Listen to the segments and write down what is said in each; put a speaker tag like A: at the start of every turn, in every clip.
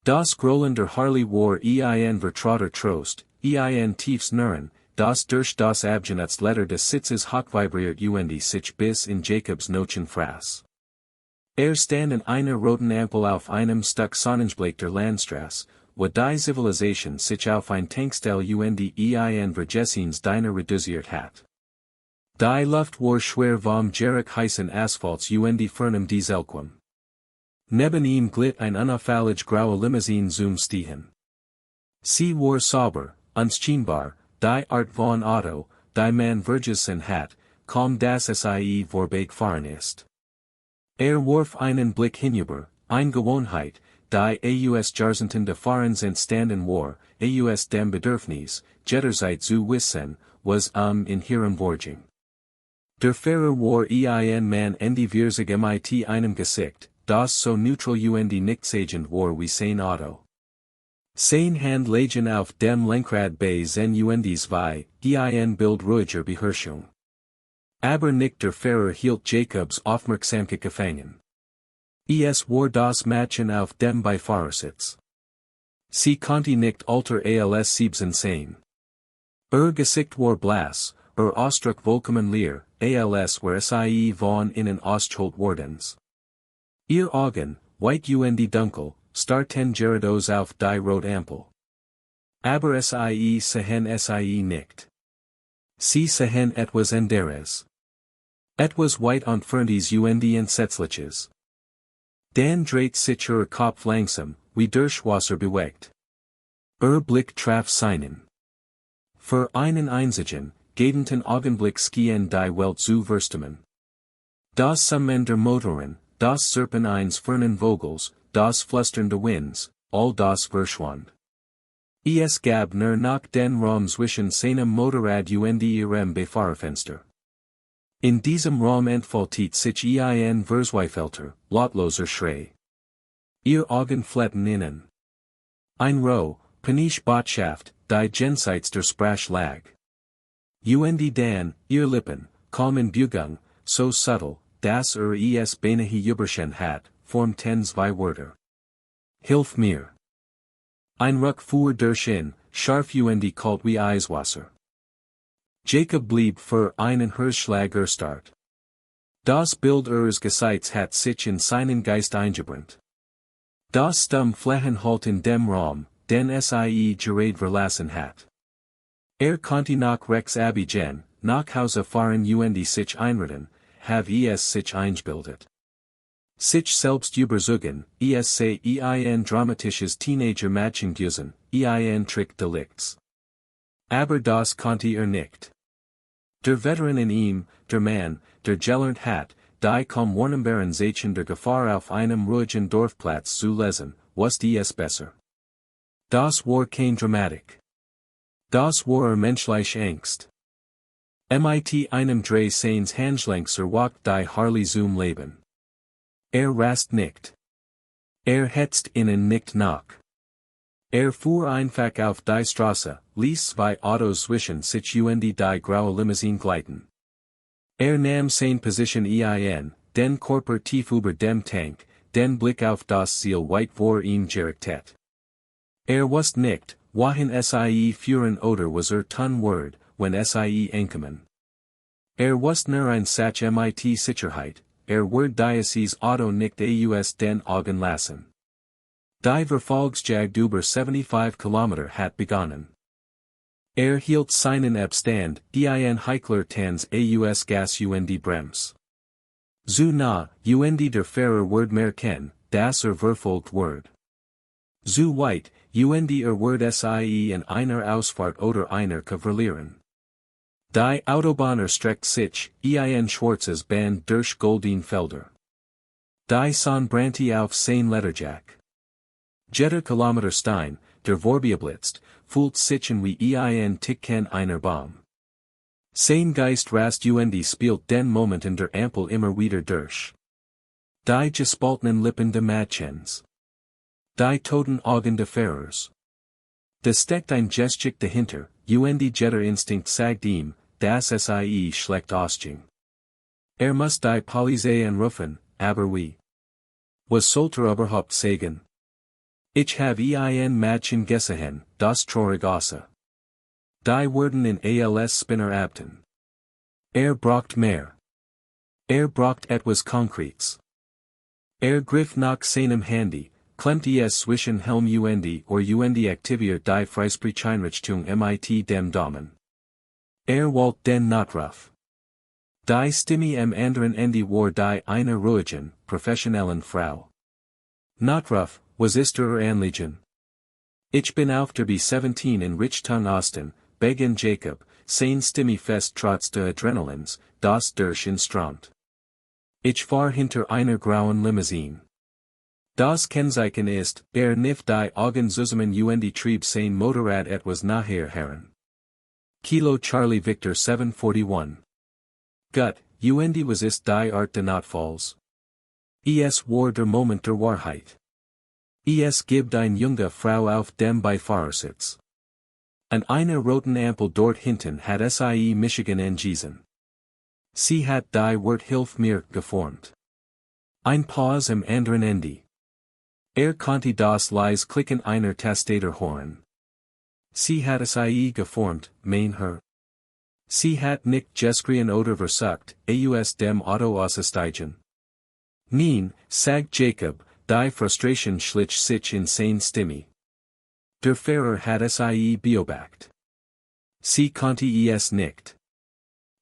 A: Das Grollender Harley war ein vertrauter Trost, ein tiefs Nuren, das durch das Abgenutzt Letter des Sitzes hochvibriert sich bis in Jacobs Nochen Fraß. Stand in einer roten Ampel auf einem Stück sonnenblechter Landstraße, wo die Zivilisation sich auf ein Tankstelle ein Vergessens deiner reduziert hat. Die Luft war schwer vom Jarek heißen Asphalts fernem Dieselquam. Neben ihm glitt ein unauffällig graue Limousine zum Stehen. Sie war sauber, unscheinbar, die Art von Auto, die man vergessen hat, kaum das sie vorbeigefahren ist. Warf einen Blick hinüber, eine Gewohnheit, die aus Jahrzehnten de Fahrens entstanden war, aus dem Bedürfnis, jederzeit zu wissen, was in ihrem Vorging. Der Fahrer war ein Mann die wir sich mit einem Gesicht, das so neutral nicht sagend war wie sein Auto. Sein Hand lagen auf dem Lenkrad bei sein zwei, ein Bild ruhiger Beherrschung. Aber nicht der Fahrer hielt Jacobs Aufmerksamkeit gefangen. Es war das Mädchen auf dem Beifahrersitz. Sie konnte nicht alter als 17 sein. Gesicht war blass, Ausdruck vollkommen leer, als war sie von innen ausgeholt wordens. Ihr Augen, white dunkel, starrten geradeaus auf die rote Ampel. Aber sahen sie nicht. Sie sahen etwas anderes. Etwas white entferntes entsetzliches. Dan dreht sich Kopf langsam, wie durch Wasser bewegt. Blick traf seinen. Für einen einzigen, gebenden Augenblick schien die Welt zu verstummen. Das Summen der Motoren, das Zirpen eines fernen Vogels, das Flüstern der Winds, all das verschwand. Es gab nur noch den Raum zwischen seinem Motorrad ihrem Befahrerfenster. In diesem Raum entfaltet sich ein verzweifelter, lautloser Schrei. Ihr Augen fletten innen. Eine Roh, panische Botschaft, die jenseits der Sprache lag. Dan, ihr Lippen, kaum in Bewegung, so subtil, dass es beinahe überschen hat, formten zwei Wörter. Hilf mir. Ein Ruck fuhr durch ihn, scharf kalt wie Eiswasser. Jacob blieb für einen Herzschlag erstarrt. Das Bild Gesichts hat sich in seinen Geist eingebrannt. Das stumm Flächen halt in dem Raum, den gerade verlassen hat. Konnte nach Rex Abidjan, nach Hause fahren sich einreden, have es sich eingebildet. Sich selbst überzeugen, sei ein dramatisches Teenager-Matching düsen, ein Trick delicts. Aber das konnte nicht. Der Veteran in ihm, der Mann, der gelernt hat, die kaum warnbaren Zeichen der Gefahr auf einem ruhigen Dorfplatz zu lesen, wusste es besser. Das war kein Dramatik. Das war menschliche Angst. Mit einem Dreh seines Handgelenks walkt die Harley zum Leben. Rast nicht. Hetzt innen nicht nach. Fuhr einfach auf die Straße, ließ zwei Autos zwischen sich die graue Limousine gleiten. Nahm seine Position den Körper tief über dem Tank, den Blick auf das Ziel weit vor ihm gerichtet. Wusste nicht, wohin sie führen oder was tun wird, wenn sie ankommen. Wusste nur ein Sach mit Sicherheit, wird dieses Auto nicht aus den Augen lassen. Die Verfolgungsjagd über 75 Kilometer hat begonnen. Hielt seinen Abstand, ein Heikler tans aus Gas Brems. Zu nah, der Fahrer wird merken, dass verfolgt wird. Zu weit, wird sie in einer Ausfahrt oder einer verlieren. Die Autobahn erstreckt sich, ein schwarzes Band durch goldene Felder. Die Sonne brannte auf sein Letterjack. Jeder Kilometer Stein, der vorbeiblitzt, fühlt sich wie ein Ticken einer Bombe. Sein Geist rast spielt den Moment in der Ampel immer wieder durch. Die gespaltenen Lippen de Mädchens. Die toten Augen de Fahrers. Da steckt ein Geschick dahinter, jeder Instinkt sagt ihm, dass sie schlecht ausging. Muss die Polizei anrufen, aber wie? Was sollte überhaupt sagen? Ich have ein Mädchen gesehen, das traurig aussah. Die wurden in als Spinner abten. Braucht mehr. Braucht etwas Konkretes. Griff nach seinem Handy, klemmt es zwischen Helm und aktiviert die Freisprecheinrichtung mit dem Daumen. Wollt den Notruf. Die Stimme am anderen Ende war die einer ruhigen, professionellen Frau. Notruf, was ist Anliegen? Ich bin auf der B17 in Richtung Osten, begann Jacob, seine Stimme fest trotz des Adrenalins, das durch Instrument. Ich fahr hinter einer grauen Limousine. Das Kennzeichen ist, nicht die Augen zusammen und trieb sein Motorrad etwas nachher heran. Kilo Charlie Victor 741. Gut, was ist die Art des Notfalls? Es war der Moment der Wahrheit. Es gibt eine junge Frau auf dem Beifahrersitz. An einer roten Ampel dort hinten hat sie Michigan angewiesen. Sie hat die Worte Hilf mir geformt. Ein Pause am anderen Ende. Konnte das leise Klicken einer Tastatur hören. Sie hat sie geformt, her. Sie hat nicht geschrien oder versagt, aus dem Auto auszusteigen. Nein, sagt Jacob, die Frustration schlich sich in seine Stimme. Der Fahrer hat sie beobachtet. Sie konnte es nicht.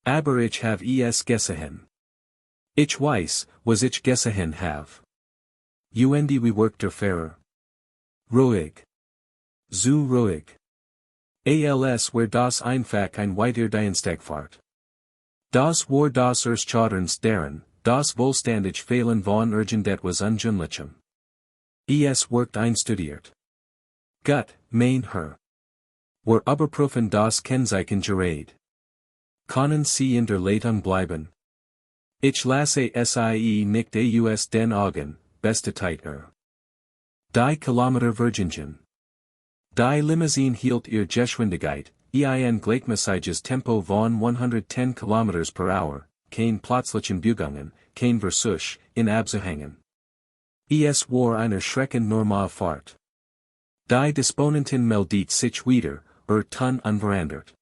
A: Aber ich have es gesehen. Ich weiß, was ich gesehen have. Wie workt der Fahrer? Ruhig. Zu ruhig. Als war das einfach ein weiter Dienstagfahrt. Das war das Erschaderns daran, das vollständig Fehlen von irgendetwas Ungewöhnlichem. Es workt einstudiert. Gut, her. War überprüfen das Kennzeichen gerät. Können Sie in der Leitung bleiben? Ich lasse sie nicht aus den Augen, beste Teiter. Die Kilometer Virgingen. Die Limousine hielt ihr Geschwindigkeit, gleichmäßiges Tempo von 110 km per Hour, kein plötzlichen Bugungen, kein Versuch, in abzuhängen. Es war eine schreckend normale Fahrt. Die Disponentin meldet sich wieder, tun unverändert.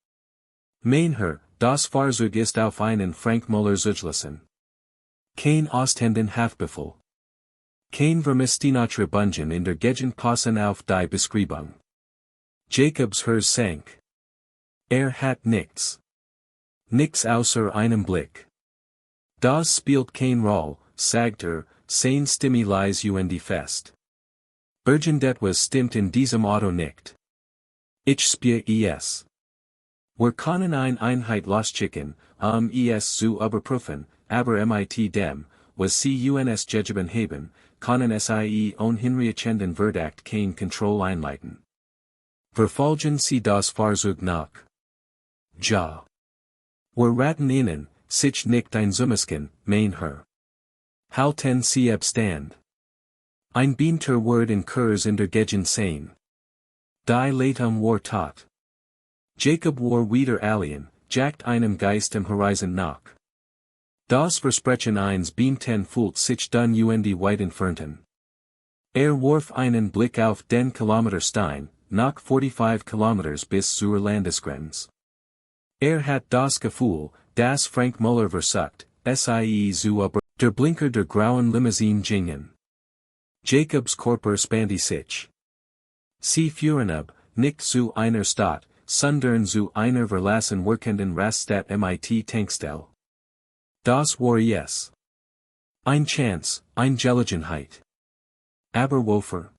A: Her, das Fahrzeug ist auf einen Frank Müller zugelassen. Kein Ostenden Haftbefehl. Kein Vermisstenatre Bungen in der Gegend passen auf die Beschreibung. Jacobs Herz sank. Hat nichts. Nichts außer einem Blick. Das spielt kein Rolle, sagt sein Stimme leise und fest. Irgendetwas stimmt in diesem Auto nicht. Ich spüre es. Wir können eine Einheit losschicken, es zu überprüfen, aber mit dem, was sie uns gegeben haben, können sie unhinreichenden Verdacht kein Kontrolle einleiten. Verfolgen Sie das Fahrzeug nach. Ja. Wir raten Ihnen, sich nicht ein Summisken, her. Halten Sie Abstand. Ein beamter Word in Kurs in der Gegend sein. Die Leitung war tot. Jacob war wieder alien, jagt einem Geist im Horizon nach. Das Versprechen eines Beamten fühlt sich dann weit entfernten. Warf einen Blick auf den Kilometerstein, nach 45 km bis zur Landesgrenze. Hat das Gefühl, dass Frank Müller versagt, sie zu der Blinker der grauen Limousine gingen. Jacobs Körper spannte sich. Sie fuhren ab, nicht zu einer Stadt, sondern zu einer verlassen wirkenden Raststadt mit Tankstelle. Das war es. Ein Chance, eine Gelegenheit. Aber wofür?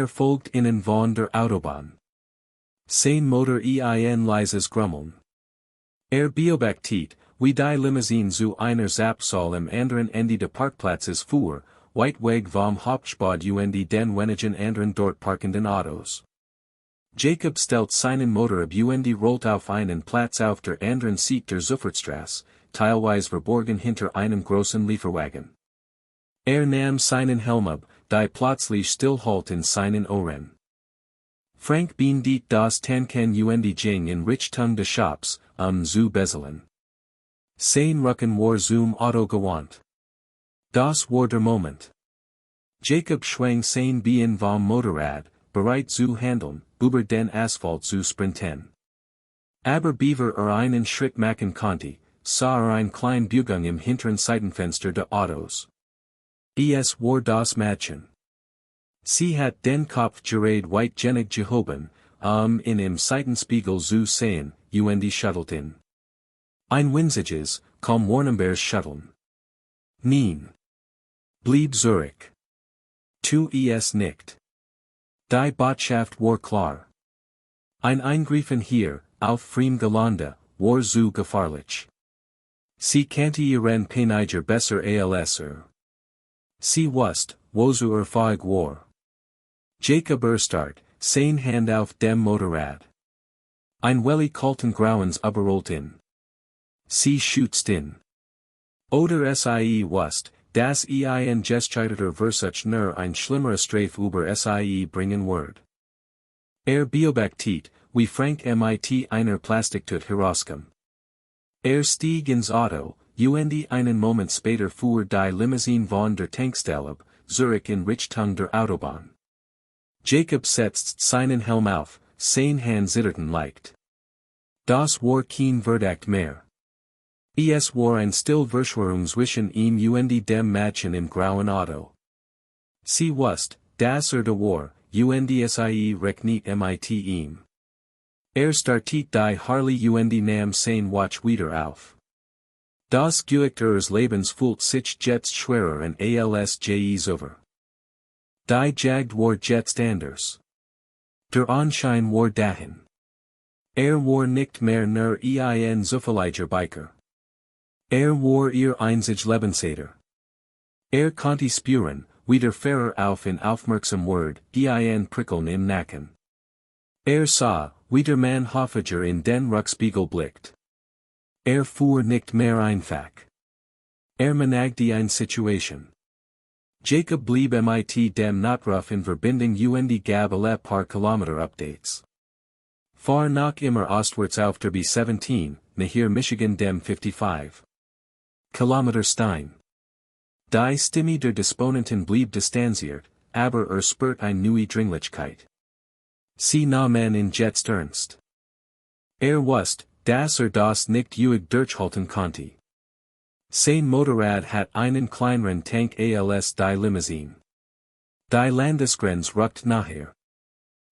A: Folgt ihnen von der Autobahn. Sein Motor leises Grummeln. Beobachtet, wie die Limousine zu einer Zapfsäule am anderen Ende des Parkplatzes fuhr, weit weg vom Hauptspad und den wenigen anderen dort parkenden Autos. Jacob stellt seinen Motor ab und rollt auf einen Platz auf der anderen Seite der Zufahrtsstraße, teilweise verborgen hinter einem großen Lieferwagen. Nahm seinen Helm ab, die plötzlich stillhalt in seinen Ohren. Frank beendet das Tanken und ging in Richtung des Shops, zu bezahlen. Sein Rücken war zum Auto gewandt. Das war der Moment. Jacob schwang sein Bien vom Motorrad, bereit zu handeln, über den Asphalt zu sprinten. Aber Beaver einen Schritt machen konnte, sah ein klein Biegung im hinteren Seitenfenster der Autos. Es war das Mädchen. Sie hat den Kopf gerade weit genug gehoben, in im Seitenspiegel zu sehen, und schüttelten. Ein winziges, kaum warnbares Schütteln. Nein. Blieb zurück. Tu es nicht. Die Botschaft war klar. Ein Eingreifen hier, auf friem Gelände, war zu gefahrlich. Sie kannte ihren Peiniger besser als Sie wusste, wozu feig war. Jacob starrt, sein Hand auf dem Motorrad. Ein welli kalten Grauens überrollt in. Sie schützt in. Oder sie wusste, dass ein Geschichte versucht nur ein schlimmerer Streif über sie bringen wird. Beobachtet, wie Frank mit einer Plastiktüte herauskommt. Stieg ins Auto, und einen Moment später fuhr die Limousine von der Tankstelle ab, Zurich in Richtung der Autobahn. Jacob setzt seinen Helm auf, sein Hand zitterten leicht. Das war kein Verdacht mehr. Es war ein Stillverschwörung zwischen ihm und dem Mädchen im grauen Auto. Sie wusste, dass da war, und sie rechnete mit ihm. Startet die Harley und nahm sein Watch wieder auf. Das Gewicht ihres Lebens fühlt sich jetzt schwerer als je zuvor. Die Jagd war jetzt anders. Der Anschein war dahin. War nicht mehr nur ein zufälliger Biker. War ihr einzig Lebensretter. Konnte spüren, wie der Fahrer auf ihn aufmerksam wurde, ein Prickeln im Nacken. Sah, wie der Mann hoffächer in den Rückspiegel blickt. Fuhr nicht mehr einfach. Managte eine Situation. Jacob blieb mit dem Notruf in Verbindung und gab alle paar Kilometer Updates. Fahr noch immer ostwärts auf der B17, nachher Michigan dem 55. Kilometer Stein. Die Stimme der Disponenten blieb distanziert, aber spürt eine neue Dringlichkeit. Sie nahmen in jetzt ernst. Wusste, dass das nicht ewig durchhalten konnte. Sein Motorrad hat einen kleineren Tank als die Limousine. Die Landesgrenze rückt nachher.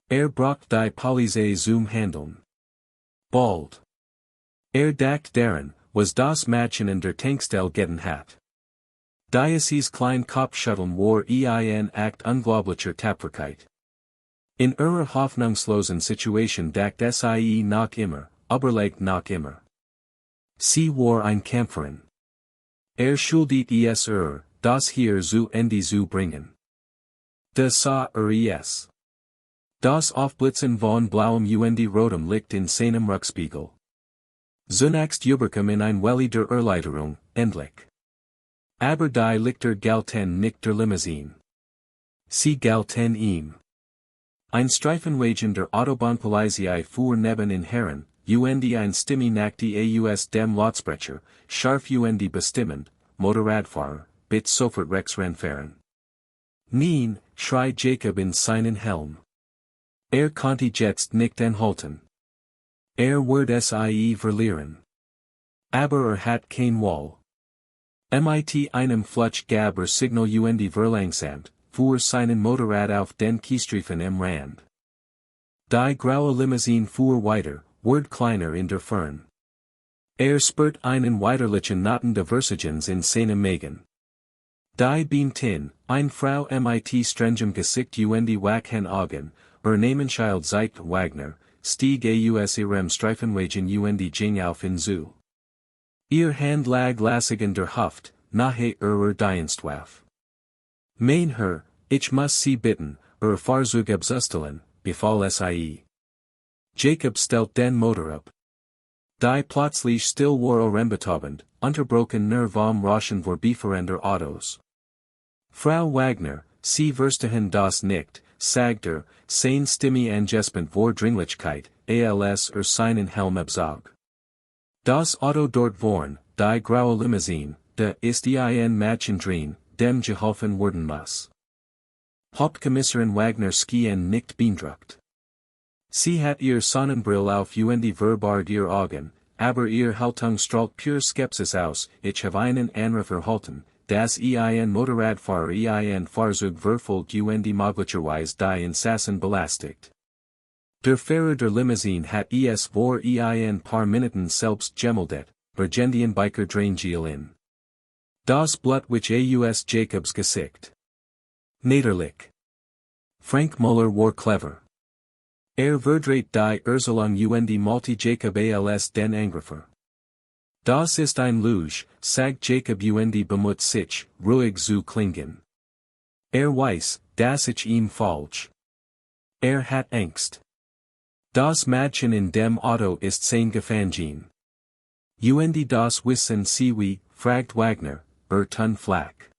A: Braucht die Polizei zum Handeln. Bald. Dacht daran, was das Mädchen in der Tankstelle getan hat. Dieses klein Kopfschütteln war ein Akt unglaublicher Tapferkeit. In ihrer hoffnungslosen Situation dacht sie noch immer, überlegt noch immer. Sie war ein Kämpferin. Schuldet es das hier zu Ende zu bringen. Sah es. Das Aufblitzen von blauem und rotem Licht in seinem Rückspiegel. Zunächst überkam in ein Welli der Erleichterung, endlich. Aber die Lichter galten nicht der Limousine. Sie galten ihm. Ein Streifenwagen der Autobahnpolizei fuhr neben in Herren, und ein Stimme nackte aus dem Lautsprecher, scharf und bestimmend, Motorradfahrer, bitte sofort rechts ranfahren. Nein, schrie Jacob in seinen Helm. Konnte jetzt nicht anhalten. Wird sie verlieren. Aber hat kein Wall. Mit einem Flutsch gab Signal und verlangsamt, fuhr seinen Motorrad auf den Kiesstreifen am Rand. Die graue Limousine fuhr weiter, wurde kleiner in der Fern. Spürt einen weiterlichen Noten der Versagens in seinem Magen. Die beamten, eine Frau mit strengem Gesicht und wachen Augen, Namensschild zeigt Wagner, stieg aus ihrem Streifenwagen und ging auf ihn zu. Ihr Hand lag lasig in der Haft, nahe ihrer Dienstwaffe. Mein Herr, ich muss Sie bitten, Fahrzeug abzustellen, befahl sie. Jacob stellt den Motor ab. Die plötzlich still war ohrbetäubend, unterbrochen nur vom Rauschen vorbeifahrender Autos. Frau Wagner, Sie verstehen das nicht, sagte sein Stimme angespent vor Dringlichkeit, als seinen Helm abzog. Das Auto dort vorn, die graue Limousine, ist ein Mädchen drin, dem geholfen werden muss. Hauptkommissarin Wagner Skien nicht beeindruckt. Sie hat ihr Sonnenbrill auf und Verbard ihr Augen, aber ihr Haltung strahlt pure Skepsis aus, ich habe einen Anruf erhalten, das ein Motorradfahrer ein Fahrzeug verfolgt und möglicherweise die Insassen belastigt. Der Fahrer der Limousine hat es vor ein paar Minuten selbst gemeldet, bergendien Biker in. Das Blut which aus Jacobs Gesicht. Naderlich. Frank Muller war clever. Verdreht die Erzelung und Multi Jacob als den Angreifer. Das ist ein Lüge, sagt Jacob und bemüht sich, ruhig zu klingen. Weiß, dass ich ihm falsch. Hat Angst. Das Mädchen in dem Auto ist sein Gefangen. Und das wissen Sie wie, fragt Wagner, tun Flack.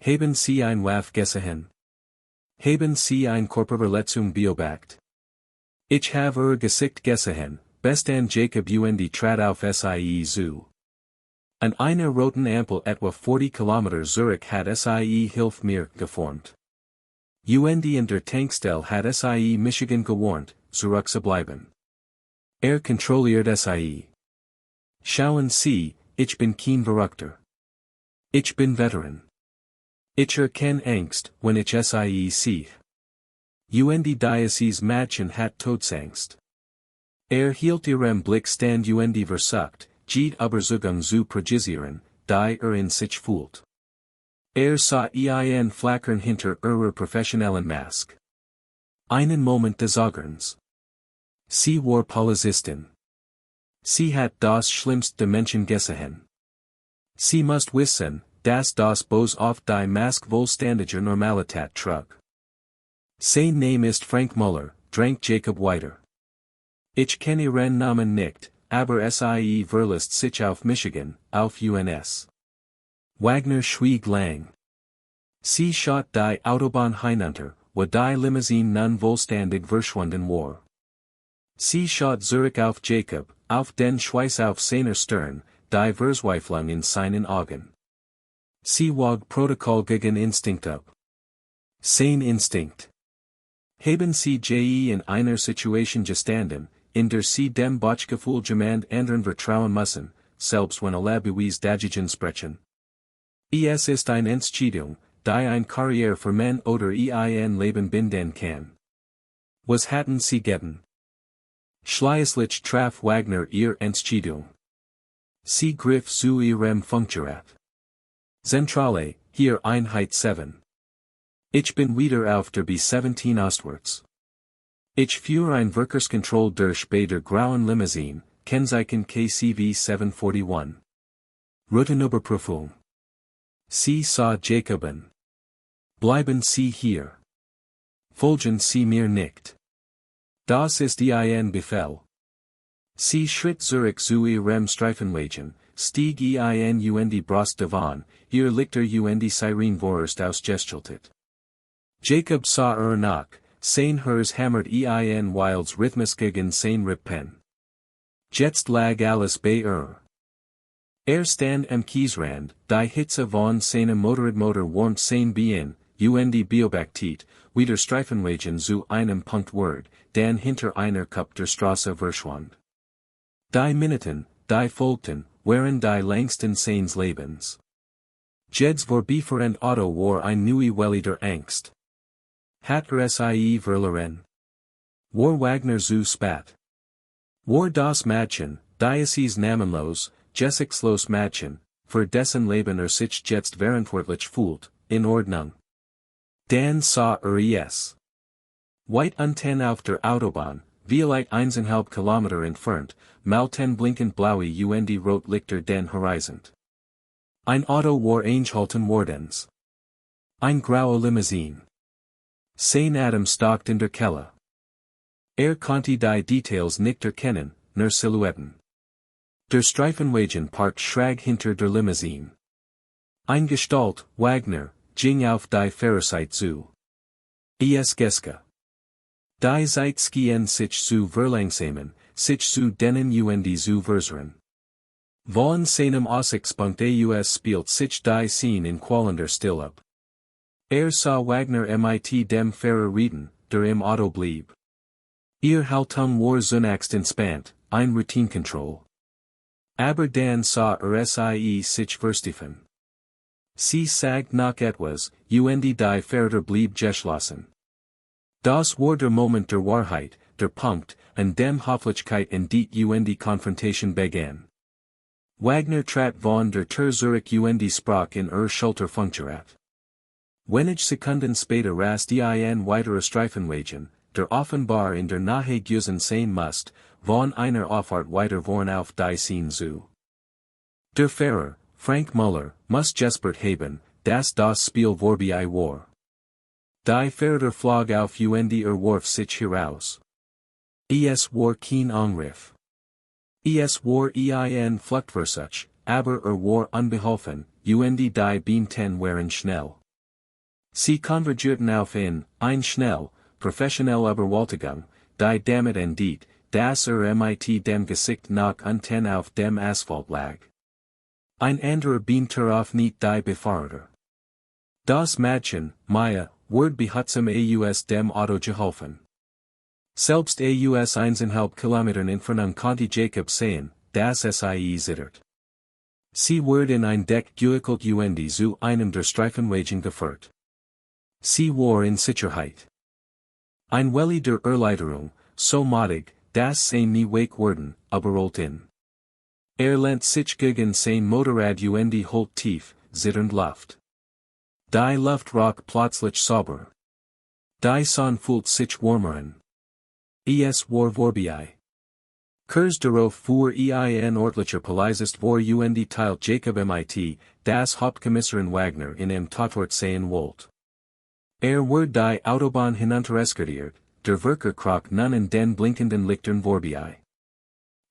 A: Haben Sie ein Waf gesehen? Haben Sie ein Körperverletzung beobachtet? Ich habe Gesicht gesehen, bestan Jacob und trat auf Sie zu. An einer roten Ampel etwa 40 km Zurich hat Sie Hilf mir geformt. Und in der Tankstelle hat Sie Michigan gewarnt, zurückzubleiben. Kontrolliert Sie. Schauen Sie, ich bin kein Verrückter. Ich bin Veteran. Ich erkenne Angst, wenn ich Sie sehe. Und dieses Mädchen hat Todesangst. Hielt ihrem Blick stand und versucht, jede Überzeugung zu präzisieren, die in sich fühlt. Sah ein Flackern hinter ihrer professionellen Mask. Einen Moment des Augens. Sie war Polizistin. Sie hat das schlimmste Menschen gesehen. Sie musst wissen, dass das Bos auf die Mask vollständiger Normalität trug. Sein Name ist Frank Muller, drank Jacob weiter. Ich kenne ihren Namen nicht, aber Sie verlässt sich auf Michigan, auf UNS. Wagner schwieg lang. Sie schaut die Autobahn hinunter, wo die Limousine nun vollständig verschwunden war. Sie schaut zurück auf Jacob, auf den Schweiß auf seiner Stirn, die Verzweiflung in seinen Augen. Sie wog Protokoll gegen Instinkt ab. Sein Instinkt. Haben Sie in einer Situation gestanden, in der Sie dem Bauchgefühl jemand anderen vertrauen müssen, selbst wenn alle Beweis dagegen sprechen? Es ist eine Entscheidung, die ein Karriere für Mann oder ein Leben binden kann. Was hatten Sie geben? Schließlich traf Wagner ihr Entscheidung. Sie griff zu ihrem Funkgerät. Zentrale, hier Einheit 7. Ich bin wieder auf der B17 ostwärts. Ich fuhr ein Verkehrskontroll durch bei der grauen Limousine, Kennzeichen KCV 741. Routenüberprüfung. Sie sah Jacoben. Bleiben Sie hier. Folgen Sie mir nicht. Das ist ein Befehl. Sie schritt zurück zu ihrem Streifenwagen, stieg ein und Brust davon, ihr Lichter und Siren vorerst ausgestellt. Jacob sah nach, sein Herz hämmert ein wilds Rhythmus gegen sein Rippen. Jetzt lag alles bei stand am Kiesrand, die Hitze von seinem Motorradmotor warmt sein Bein, und beobachtet, wie der Streifenwagen zu einem Punkt ward, dann hinter einer Kupp der Straße verschwand. Die Minuten, die folgten, waren die längsten seines Lebens. Jeds vorbeifahrend Auto war ein neue Welle der Angst. Hat Sie verloren? War Wagner zu spät? War das Mädchen, dieses namenlos, gesichtslos Mädchen, für dessen Leben sich jetzt verantwortlich fühlt, in Ordnung? Dann sah es. Weit unten auf der Autobahn, vielleicht 1,5 Kilometer entfernt, malten blinkend blaue und Rotlichter den Horizont. Ein Auto war eingehalten worden. Ein graue Limousine. Sein Adam stalkt in der Kelle. Konnte die Details nicht erkennen, nur Silhouetten. Der Streifenwagen parkt schräg hinter der Limousine. Ein Gestalt, Wagner, ging auf die Fahrerseite zu. Geske. Die Zeitskien sich zu verlangsamen, sich zu denen und zu verzögern. Von seinem Aussichtspunkt aus spielt sich die Scene in qualender Stille ab. Sah Wagner mit dem Fahrer reden, der im Auto blieb. Haltung war zunächst entspannt, ein Routinenkontroll. Aber dann sah sie sich verstiefen. Sie sagt nach etwas, die Fahrer blieb geschlossen. Das war der Moment der Wahrheit, der Punkt, an dem Hofflichkeit in die Konfrontation begann. Wagner trat von der Tür zurück sprach in Schulter funktioniert. Wenige Sekunden später rast ein weiterer Streifenwagen, der offenbar in der Nähe gewesen sein musste, von einer Auffahrt weiter vorn auf die Scene zu. Der Fahrer, Frank Muller, muss gespürt haben, dass das Spiel vorbei war. Die Fahrer flog auf warf sich heraus. Es war kein Angriff. Es war ein Fluchtversuch, aber war unbeholfen, die Beamten waren schnell. Sie konvergierten auf ein schnell, professionell Überwältigung, die damit endet, dass mit dem Gesicht nach unten auf dem Asphalt lag. Ein anderer beamte auf nicht die Befahrer. Das Mädchen, Maya, wurde behutsam aus dem Auto geholfen. Selbst aus 1,5 Kilometern Entfernung konnte Jacob sehen, dass sie zittert. Sie wurde in ein Deck gewickelt zu einem der Streifenwagen geführt. Sie war in Sicherheit. Ein Welle der Erleichterung, so madig, dass sie nie wach wurden, überrollt in. Lehnt sich gegen sein Motorrad holt tief, zitternd Luft. Die Luft roch plötzlich sauber. Die Sonne fühlt sich warmer an. Es war vorbei. Kurz darauf fuhr ein ordentlicher Polizist vor teilt Jacob mit, das Hauptkommissarin Wagner in Tatort sehen wollte. Wurde die Autobahn hinuntereskortiert, der Werker kroch nun in den blinkenden Lichtern vorbei.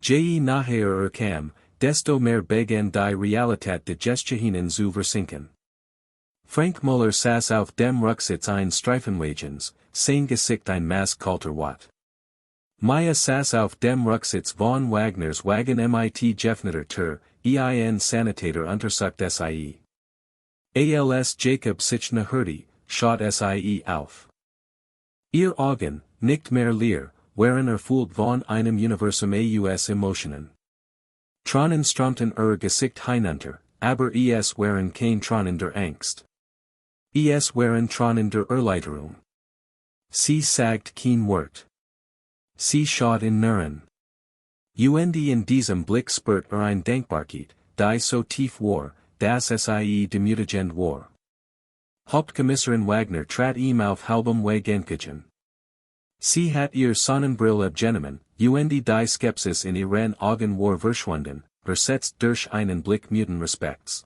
A: Je nachher kam, desto mehr begann die Realität der Gestehen zu versinken. Frank Muller saß auf dem Rücksitz eines Streifenwagens, sein Gesicht ein maßkalter Watt. Maya saß auf dem Rücksitz von Wagners Wagen mit geöffneter Tür, ein Sanitator untersucht sie. Als Jacob sich hörte, schaut sie auf. Ihr Augen, nicht mehr leer, waren erfüllt von einem Universum aus Emotionen. Tränen strömten Gesicht hinunter, aber es waren kein Tränen der Angst. Es waren Tränen der Erleichterung. Sie sagt kein Wort. Sie schaut in Nuren. In diesem Blick spürt ein Dankbarkeit, die so tief war, dass sie demütigend war. Hauptkommissarin Wagner trat ihm auf halbem Weg entgegen. Sie hat ihr Sonnenbrille abgenommen, die Skepsis in ihren Augen war verschwunden, ersetzt durch einen Blick müden Respekts.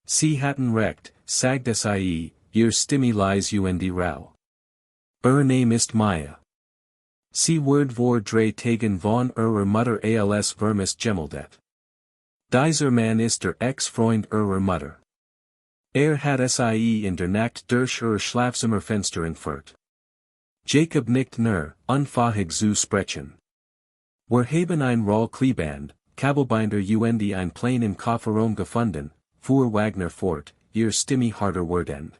A: Sie hatten recht, sagte sie, ihr Stimme leise rau. Name ist Maya. Sie wurde vor 3 Tagen von Mutter als Vermis gemeldet. Dieser Mann ist der Ex-Freund Mutter. Hat sie in der Nacht durch Schlafzimmerfenster entführt. Jacob nicht nur, unfähig zu sprechen. Wir haben ein Rollkleband, Kabelbinder ein Plane im Kofferraum gefunden, fuhr Wagner fort, ihr Stimme harter werdend.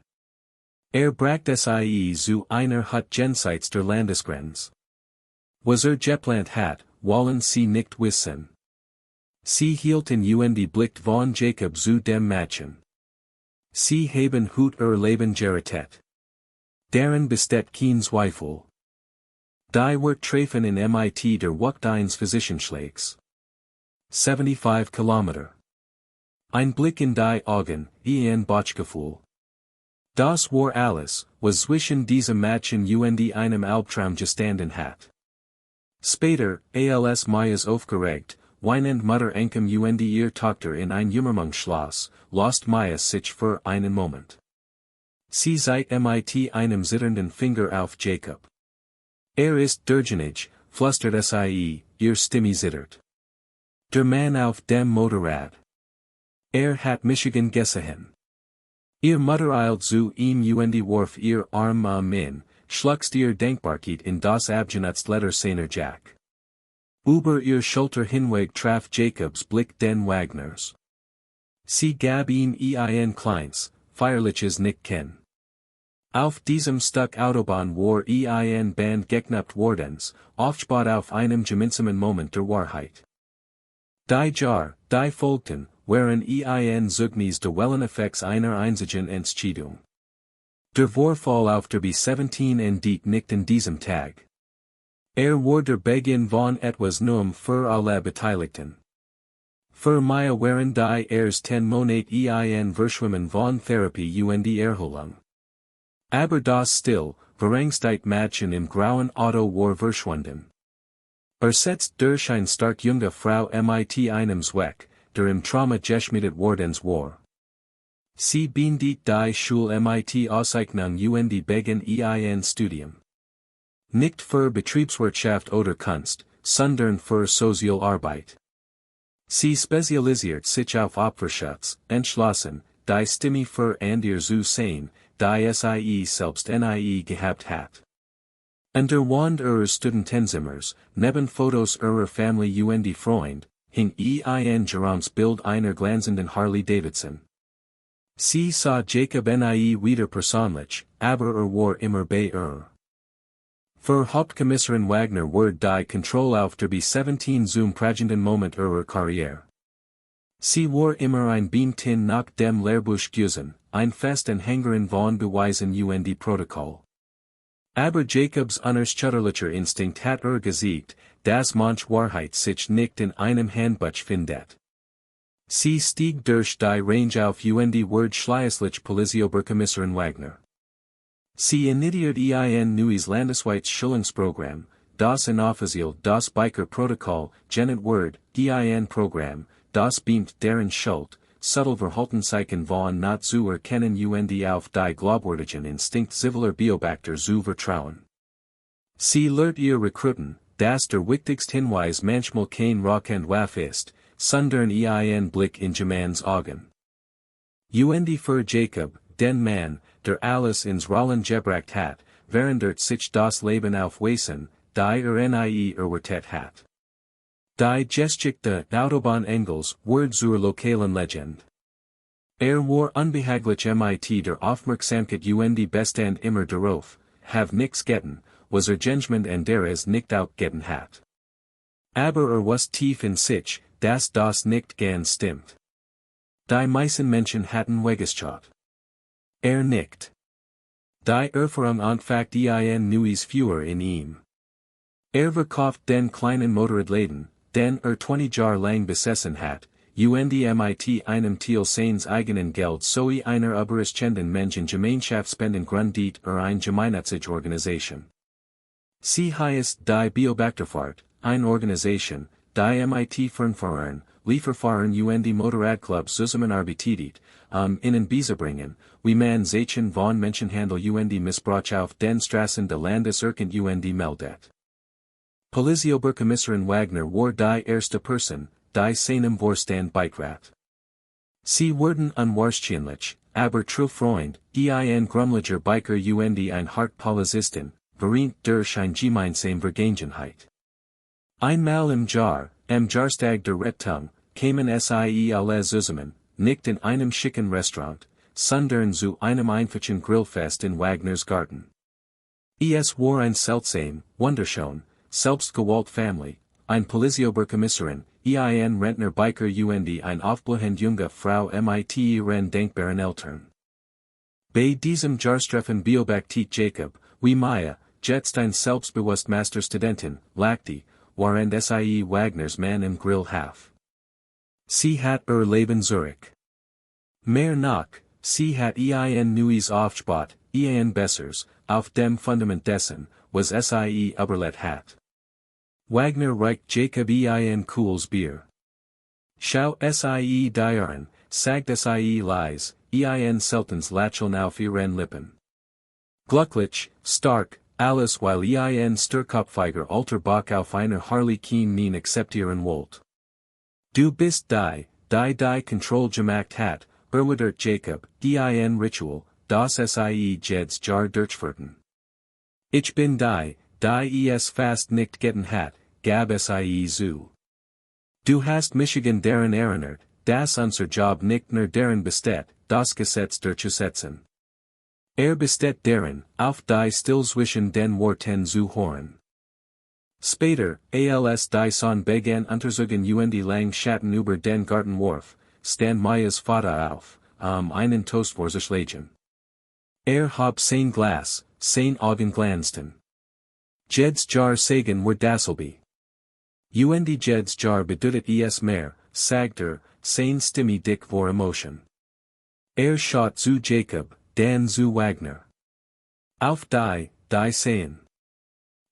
A: Brachte sie zu einer Hut jenseits der Landesgrenze. Was geplant hat, wollen sie nicht wissen. Sie hielten Blick von Jacob zu dem Mädchen. Sie haben Hut Leben gerettet. Darin besteht kein Zweifel. Die wird treffen in mit der Wucht eines Physicianschlags. 75 Kilometer. Ein Blick in die Augen, ein Bauchgefühl. Das war alles, was zwischen diesem Mädchen einem Albtraum gestanden hat. Später, als Mayas aufgeregt, weinend Mutter Enkem ihr Tochter in ein Jummermungsschloss, lost Maya sich für einen Moment. Sie seit mit einem zitternden Finger auf Jacob. Ist durchgängig, flüstert sie, ihr Stimme zittert. Der Mann auf dem Motorrad. Hat Michigan gesehen. Ihr Mutter eilt zu ihm warf ihr Arm min, schluckst ihr Dankbarkeit in das abgenutzte Letter seiner Jack. Über ihr Schulter hinweg traf Jacobs Blick den Wagners. Sie gab ihm ein kleines, feierliches Nicken. Auf diesem Stück Autobahn war ein Band geknappt wardens, oftbot auf einem gemeinsamen Moment der Wahrheit. Die Jar, die folgten, waren ein Zeugnis de Welleneffects einer einzigen Entscheidung. Der Vorfall auf der B17 endet nicht in diesem Tag. War der Beginn von etwas Neuem für alle Beteiligten. Für mich waren die ersten Monate ein Verschwimmen von Therapie und Erholung. Aber das still, Verangsteit Mädchen im grauen Auto war verschwunden. Ersetzt durch eine stark junge Frau mit einem Zweck, der im Trauma geschmiedet wardens war. Sie bindet die Schule mit Auszeichnung und Beginn ein Studium. Nicht für Betriebswirtschaft oder Kunst, sondern für Sozialarbeit. Sie spezialisiert sich auf Opferschutz, entschlossen, die Stimme für andere zu sein, die sie selbst nie gehabt hat. Unter Wand ihrer Studentenzimmers, neben Fotos ihrer Familie und Freund, hing ein Jeroms Bild einer glanzenden Harley Davidson. Sie sah Jacob nie wieder persönlich, aber war immer bei ihr. Für Hauptkommissarin Wagner war die Kontrolle auf der B17 zum prägenden Moment ihrer Karriere. Sie war immer ein Beamtin nach dem Lehrbuch gewesen, ein Festanhängerin von Beweisen und Protokoll. Aber Jacobs unerschütterlicher Instinkt hat gesiegt, dass manch Wahrheit sich nicht in einem Handbuch findet. Sie stieg durch die Range auf und ward schließlich Polizeioberkommissarin Wagner. Sie initiiert ein neues landesweites Schulungsprogramm, das inoffiziell das Biker-Protokoll genannt wird, ein Programm, das beamt deren Schuld, subtle Verhaltenszeichen von not zu erkennen und auf die glaubwürdigen Instinkt ziviler Beobachter zu vertrauen. Sie lehrt ihr Rekruten, dass der wichtigste Hinweis manchmal kein Rauchhandwaff ist, sondern ein Blick in Jeman's Augen. Und für Jacob, den Mann, der alles ins Rollen gebracht hat, verändert sich das Leben auf Weisen, die nie erwartet hat. Die Geschichte Autobahn Angels wird zur lokalen Legend. War unbehaglich mit der Aufmerksamkeit und Bestand immer darauf, have nix getten, was Judgment anderes nicht outgetten hat. Aber was tief in sich, dass das nicht ganz stimmt. Die meisten Menschen hatten weggeschaut. Nicht. Die Erfahrung anfängt ein neues Feuer in ihm. Verkauft den kleinen Motorradladen, den 20 Jahre lang besessen hat, und mit einem Teil seines eigenen Geld sowie einer überraschenden Menschengemeinschaft spenden gründet eine gemeinnützige Organisation. Sie heißt die Beobachterfahrt, eine Organisation, die mit Fernfahrern, Lieferfahrern und Motorradclubs zusammenarbeitet, ihnen beizubringen, wie man Zeichen von Menschenhandel und Missbrauch auf den Straßen des Landes erkennt und meldet. Polizeioberkommissarin Wagner war die erste Person, die seinem Vorstand beitrat. Sie wurden unwahrscheinlich, aber true Freund, ein grummeliger Biker und ein hart Polizistin, verient durch ein gemeinsame Vergangenheit. Einmal im Jahrstag der Rettung, kamen sie alle zusammen, nicht in einem schicken Restaurant, sondern zu einem einfachen Grillfest in Wagners Garten. Es war ein seltsam, wunderschön, selbstgewählt Family, ein Polizeioberkommissarin, ein Rentner Biker und ein aufblühend junge Frau mit ihren denkbaren Eltern. Bei diesem Jahrstreffen beobachtet Jacob, wie Maya, jetzt ein selbstbewusst Masterstudentin, lachte, während sie Wagners Mann im Grill half. Sie hat Leben zurück. Mehr noch, sie hat ein neues Aufgebot, ein besseres, auf dem Fundament dessen, was sie überlet hat. Wagner reicht Jacob ein cooles Bier. Schau sie die sagt sie leise, ein seltens Lächeln auf ihren Lippen. Glücklich, stark, alles weil ein sturkopfiger alter Bock auf einer Harley Quinn akzeptieren wollt. Du bist die Kontroll gemacht hat, erwidert Jacob, ein Ritual, das sie jeds Jahr durchführten. Ich bin die es fast nicht getten hat, gab sie zu. Du hast Michigan daran erinnert, dass unser Job nicht nur darin besteht, das Gesetz durchzusetzen. Besteht darin, auf die still zwischen den Worten zu hören. Später, als die Sonne begann unterzugen und lang Schatten über den Gartenwurf, stand Maya's Vater auf, einen Toast vorzuschlagen. Hab sein Glas, sein Augen glanzten. Jed's Jar sagen war dasselbe. Und jed's Jar bedeutet es mehr, sagt sein Stimme dick vor Emotion. Schaut zu Jacob, dann zu Wagner. Auf die sehen.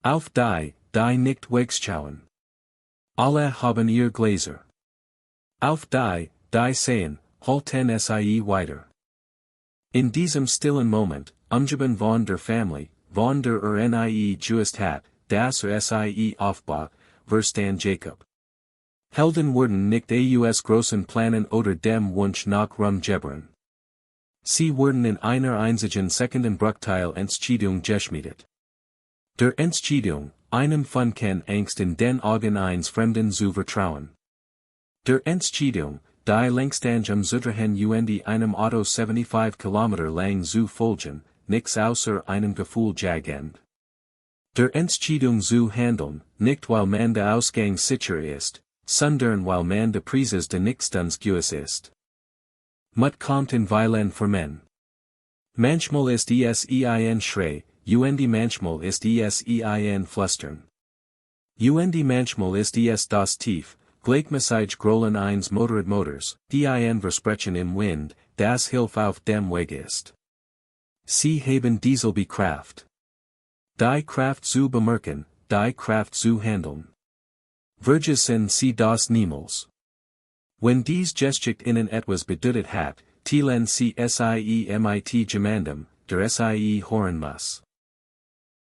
A: Auf die nicht wegschauen. Alle haben ihr Gläser. Auf die sehen, halten sie weiter. In diesem stillen Moment, umgeben von der Familie, von der nie just hat, das sie aufbach, verstand Jacob. Helden wurden nicht aus großen Planen oder dem Wunsch nach Rumgebern. Sie wurden in einer einzigen Sekunden Bruchteil Entscheidung geschmiedet. Der Entscheidung, einem von kein Angst in den Augen eines Fremden zu vertrauen. Der Entscheidung, die längstange Zutrahen und einem Auto 75 Kilometer lang zu folgen, nix außer einem Gefühl jagend. Der Entscheidung zu handeln, nicht weil man der Ausgang sicher ist, sondern weil man de Prizes de nixstens gewiss ist. Mut kommt in Weilen für men. Manchmal ist es ein Schrei, und manchmal ist es ein Flüstern. Und manchmal ist es das Tief, gleichmäßig grollen eines Motorradmotors, die ein Versprechen im Wind, das Hilfe auf dem Weg ist. Sie haben dieselbe Kraft. Die Kraft zu bemerken, die Kraft zu handeln. Vergessen Sie das niemals. Wenn dies Geschichte Ihnen etwas bedeutet hat, teilen Sie mit gemeinsam, der Sie hören muss.